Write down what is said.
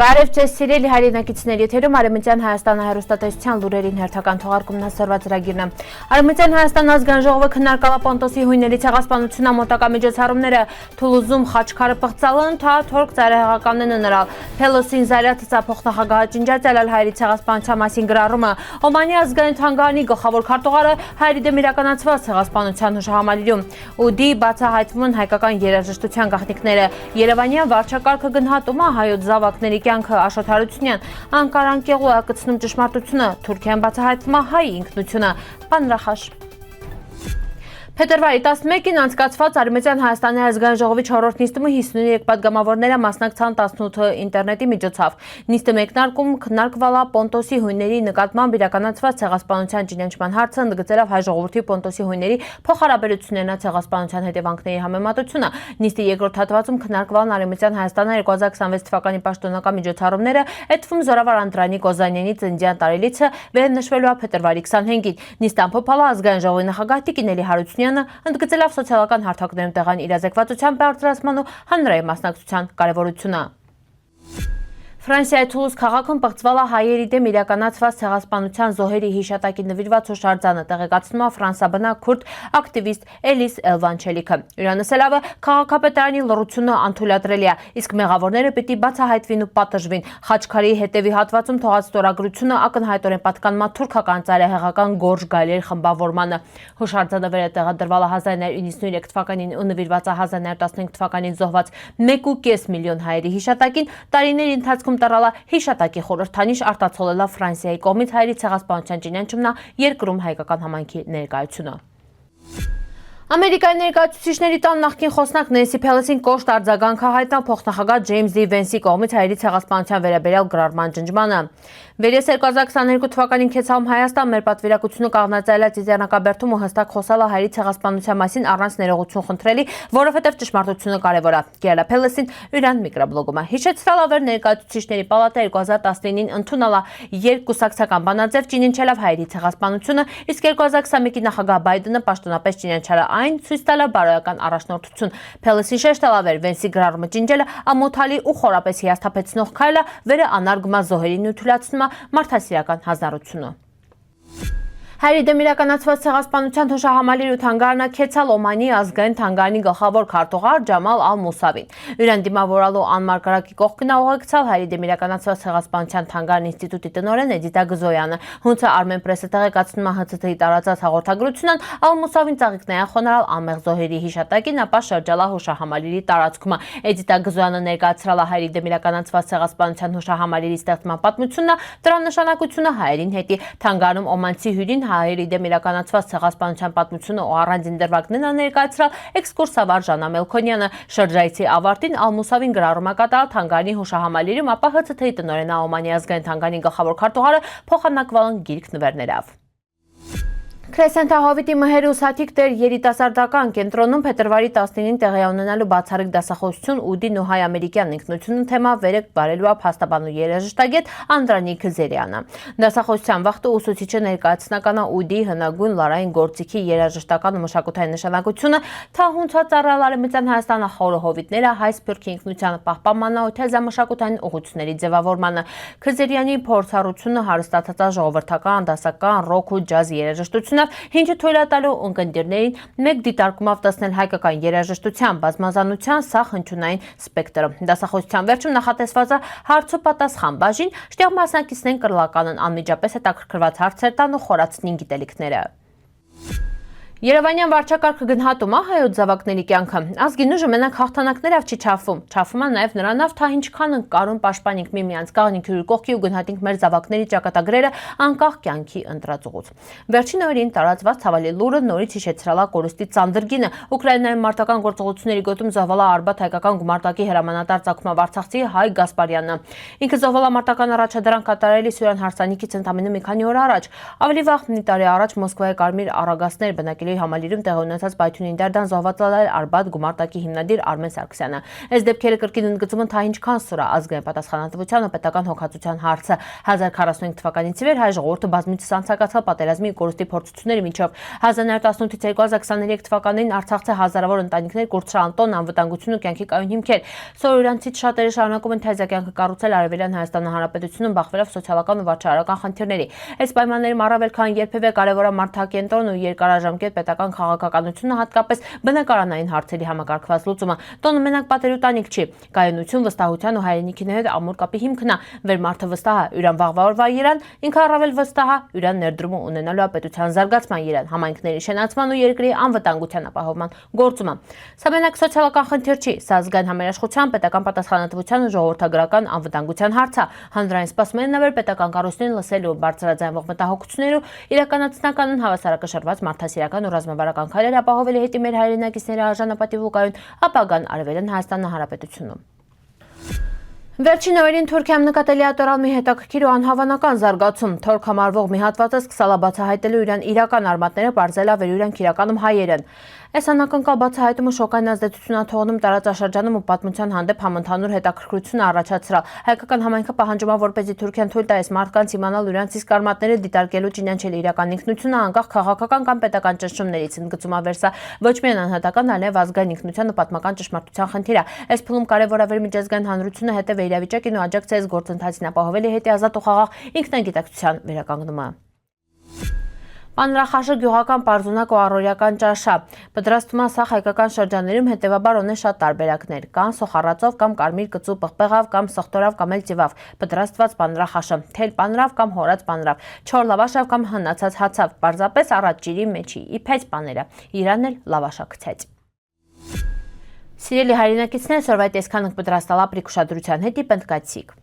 Բարև ձեզ սիրելի հայրենակիցներ, եթերում Արևմտյան Հայաստանը հեռուստատեսության լուրերին հերթական թողարկումն ասորված ծրագիրն է։ Արևմտյան Հայաստան ազգային ժողովը քննարկել է Պոնտոսի հույների ցեղասպանության մոտակա միջոցառումները, Թուլուզում խաչքարը պղծալն, թորք ծայրահեղականն ընրալ, Փելոսին Զարյաթը ծափող նախագահը ջնջացել հայերի ցեղասպանության մասին գրառումը, Օմանի ազգային թանգարանի գլխավոր քարտուղարը հայերի դեմ իրականացված ցեղասպանության հուշահամալիրում, ՈՒԴ-ի բացահայտվում հայկական երաժշտության գաղտնիքները, Երևանյան վարչակարգը գնահատում է հայոց զավակների կյանքը Աշոտ Անկարան կեղու ակցնում ճշմարտությունը, Թուրքիան բացահայտվում է հայ ինքնությունը, Պանրախաշ։ Փետրվարի 11-ին անցկացված Արևմտյան Հայաստանի ազգային ժողովի 4-րդ նիստում 53 պատգամավորները մասնակցան 18 ինտերնետի միջոցով։ Նիստը մեկնարկում քննարկվել է Պոնտոսի հույների նկատմամբ իրականացված ցեղասպանության ճանաչման հարցը, ընդգծելով հայ ժողովրդի Պոնտոսի հույների փոխհարաբերություններն ցեղասպանության հետևանքների համեմատությունը։ Նիստի երկրորդ հատվածում քննարկվել են Արևմտյան Հայաստանի 2026 թվականի պաշտոնական միջոցառումները, Էդվում Զորավար Անդրանիկ Օզանյանի ծննդյան տարելիցը վերնշվելու է փետրվարի 25-ին։ Նիստը ամփոփել է ազգային ժողովի նախագահ Տիկին Հարությունյանը, ընդգծելով սոցիալական հարթակներում տեղային իրազեկվածության բարձրացման ու հանրային մասնակցության կարևորությունը։ Ֆրանսիայի Թուլուզ քաղաքում պղծվել է հայերի դեմ իրականացված ցեղասպանության զոհերի հիշատակի նվիրված հուշարձանը, տեղեկացնում է ֆրանսաբնակ քուրդ ակտիվիստ Էլիս Էլվանչելիքը։ Իրանասելավը քաղաքապետարանի լռությունը անթույլատրելի է, իսկ մեղավորները պիտի բացահայտվին ու պատժվին։ Խաչքարի հետևի հատվածում թողած ստորագրությունը ակնհայտորեն պատկանում է թուրքական ծայրահեղական գորժ գայլերի խմբավորմանը։ Հուշարձանը վերտեղադրվել է 1993 թվականին ու նվիրված է 1915 թվականին զոհված 1.5 միլիոն հայերի հիշատակին, տարիների ընթացքում տրալա հիշատակի խորհրդանիշ արտացոլելա Ֆրանսիայի կողմից հայերի ցեղասպանության ճանաչումն երկրում հայկական համայնքի ներկայությունը։ Ամերիկայի ներկայացուցիչների տան նախկին խոսնակ Նենսի Փելոսին կոշտ արձագանք է հայտնել փոխնախագահ Ջեյմս Դի Վենսի կողմից հայերի ցեղասպանության վերաբերյալ գրառման ջնջմանը։ Վերես 2022 թվականին Քեցայում Հայաստան մեր պատվիրակությունը կանգնած Տիզյանակաբերդում ու հստակ խոսալ է հայերի ցեղասպանության մասին առանց ներողություն խնդրելի, որովհետև ճշմարտությունը կարևոր է։ Գերա Փելոսին յուրան միկրոբլոգում է հիշեցրել ավեր ներկայացուցիչների պալատը 2019-ին ընդունել է երկկուսակցական բանաձև ճանաչելով հայերի ցեղասպանությունը, իսկ 2021-ի նախագահ Բայդենը պաշտոնապես ճանաչել է այն, ցույց տալը բարոյական առաջնորդություն։ Փելոսին շեշտել ավեր Վենսի գրառումը ջնջելը ամոթալի ու խորապես հիասթափեցնող քայլ է, վերը անարգում է զոհերին ու թույլատրում մարդասիրական հանրությունը։ Հայերի դեմ իրականացված ցեղասպանության հուշահամալիր ու թանգարանը Քեցալ Օմանի ազգային թանգարանի գլխավոր քարտուղար Ջամալ Ալ-Մուսավին։ Իրան դիմավորալու անմարգարակի կողքին ուղեկցել հայերի դեմ իրականացված ցեղասպանության թանգարանի ինստիտուտի տնօրեն Էդիտա Գզոյանը։ Հունցը Armen Press-ը տեղեկացնում է ՀՑԹ-ի տարածած հաղորդագրությունն Ալ-Մուսավին ծաղիկնային խոնարհալ անմեղ զոհերի հիշատակին, ապա շրջալա հուշահամալիրի տարածքում։ Էդիտա Գզոյանը ներկայացրել է հայերի դեմ իրականացված ցեղասպանության հուշահամալիրի ստեղծման պատմությունը, դրա նշանակությունը հայերին հետի թանգարանում օմանցի հյուրին հայերի դեմ իրականացված ցեղասպանության պատմությունը ու առանձին դրվագներն ներկայացրել էքսկուրսավար Ժանա Մելքոնյանը։ Շրջայցի ավարտին Ալ-Մուսավին գրառում է կատարել թանգարանի հուշահամալիրում, ապա ՀՑԹ-ի տնօրեն Օմանի ազգային թանգարանի գլխավոր քարտուղարը փոխանակվել են գիրք նվերներով։ Քրեսենթա Հովիտի մհեր ուսաթիկ դեր երիտասարդական կենտրոնում փետրվարի 19-ին տեղի ունենալու բացառիկ դասախոսություն ՈՒԴ-ին ու հայ-ամերիկյան ինքնությունը թեմա վերեք բարելու է փաստաբան ու երաժշտագետ Անդրանիկ Զերյանը։ Դասախոսության վաղտը ուսուցիչը ներկայացնական է ՈՒԴ-ի հնագույն լարային գործիքի երաժշտական ու մշակութային նշանակությունը, թահունցած առալ Արևմտյան Հայաստանը խորը հովիտները հայ սփյուռքի ինքնության պահպանմանը ու թեզամշակութային ուղղությունների ձևավորմանը։ Զերյանի փորձառությունը հարստացած ժողովրդական, դասական, ռոք ու ջազ երաժշտությունը Ինչը թույլ է տալու ընկերներին մեկ դիտարկումով տեսնել հայկական երաժշտության բազմազանության սա հնչյունային սպեկտրը։ Դասախոսության վերջում նախատեսված է հարց ու պատասխան բաժին, որտեղ մասնակիցներն կրլականն անմիջապես հետաքրքրված հարցեր տան ու խորացնին գիտելիքները։ Երևանյան վարչակարգը գնահատում է հայոց զավակների կյանքը։ Ազգին ուժը մենակ հաղթանակներով չի չափվում։ Չափվում է նաև նրանով, թե ինչքան ընկարուն պաշտպանենք միմյանց, կաղնենք հյուրի կողքի ու գնահատենք մեր զավակների ճակատագրերը անկախ կյանքի ընտրածուղուց։ Վերջին օրերին տարածված ցավալի լուրը նորից հիշեցրել է կորուստի ծանրգինը։ Ուկրաինայի մարտական գործողությունների գոտում զոհվել է Արբաթ հայկական գումարտակի հրամանատար Ծագումավարցախցի Հայ Գասպարյանը։ Ինքը զոհվել է մարտական առաջադրանք կատարելիս Սուրան հարսանիքից ընդամենը մի քանի օր առաջ։ Ավելի վաղ մի տարի առաջ Մոսկվայի Կարմիր առագաստներ բնակելի ռադիոյի համալիրում տեղի ունեցած պայթյունին դարդան զոհված Արբադ գումարտակի հիմնադիր Արմեն Սարգսյանը։ Այս դեպքերը կրկին ընդգծում են, թե ինչքան սուր է ազգային պատասխանատվության ու պետական հոգացության հարցը։ 1045 թվականից ի վեր հայ ժողովուրդը բազմիցս անցկացրել պատերազմի կորուստի փորձությունների միջով 1918-ից 2023 թվականներին Արցախցի հազարավոր ընտանիքներ կորցրան տոն, անվտանգություն ու կյանքի կայուն հիմքեր։ Սովորյանցից շատերը շարունակում են թեզակյանքը կառուցել Արևելյան Հայաստանի Հանրապետությունում, բախվելով սոցիալական ու վարչարարական խնդիրների։ Այս պայմաններում առավել քան երբևէ կարևոր է մարդակենտրոն ու երկարաժամկետ պետական քաղաքականությունը, հատկապես բնակարանային հարցերի համակարգված լուծումը։ Տոնը մենակ պատերուտանիք չի, կայունություն, վստահության ու հայրենիքի հետ ամուր կապի հիմքն է, վեր մարդը վստահ է յուրան վաղվա օրվա իրան, ինքը առավել վստահ է յուրան ներդրումը ունենալու պետության զարգացման իրան, համայնքների շենացման ու երկրի անվտանգության ապահովման գործումը։ Սա մենակ սոցիալական խնդիր չի, սա ազգային համերաշխության, պետական պատասխանատվության ու ժողովրդագրական անվտանգության հարց է։ Հանրային սպասումներն our պետական կառույցներին լսելու բարձրաձայնվող մտահոգություններ ու իրականացնականն հավասարակշռված մարդասիրական ու ռազմավարական քայլեր ապահովելի հետի մեր հայրենակիցների արժանապատիվ ու կայուն ապագան Արևելյան Հայաստանի Հանրապետությունում։ Վերջին օրերին Թուրքիայում նկատելի է տորալ մի հետաքրքիր ու անհավանական զարգացում։ Թորք համարվող մի հատվածը սկսել է բացահայտելու իրեն իրական արմատները, պարզել է, որ իրենք իրականում հայեր են։ Այս անակնկալ բացահայտումը շոկային ազդեցություն է թողնում տարածաշրջանում ու պատմության հանդեպ համընդհանուր հետաքրքրություն է առաջացրել։ Հայկական համայնքը պահանջում է, որպեսզի Թուրքիան թույլ տա այս մարդկանց իմանալ իրենց իսկ արմատները, դիտարկելու ճանաչել իրական ինքնությունը, անկախ քաղաքական կամ պետական ճնշումներից, ընդգծում է Վերսա ոչ միայն անհատական, այլև ազգային ինքնության ու պատմական ճշմարտության խնդիր է։ Այս փուլում կարևոր է որ միջազգային հանրությունը հետևի իրավիճակին ու աջակցի այս գործընթացին ապահովելի հետի ազատ ու խաղաղ ինքնագիտակցության վերականգնումը։ Պանրախաշը գյուղական պարզունակ ու առօրյական ճաշ է։ Պատրաստումը սա հայկական շրջաններում հետևաբար ունի շատ տարբերակներ։ Կան սոխառածով կամ կարմիր կծու պղպեղավ կամ սխտորավ կամ էլ ծիվավ պատրաստված պանրախաշը, թել պանրավ կամ հորած պանրավ, չոր լավաշավ կամ հնացած հացավ, պարզապես առատ ջրի մեջի իփեց պաները, իրան էլ լավաշակցեց։ Սիրելի հայրենակիցներ, սորվայ տեսքանք պատրաստալ ապրիկ ուշադրության հետի պնդկացիք։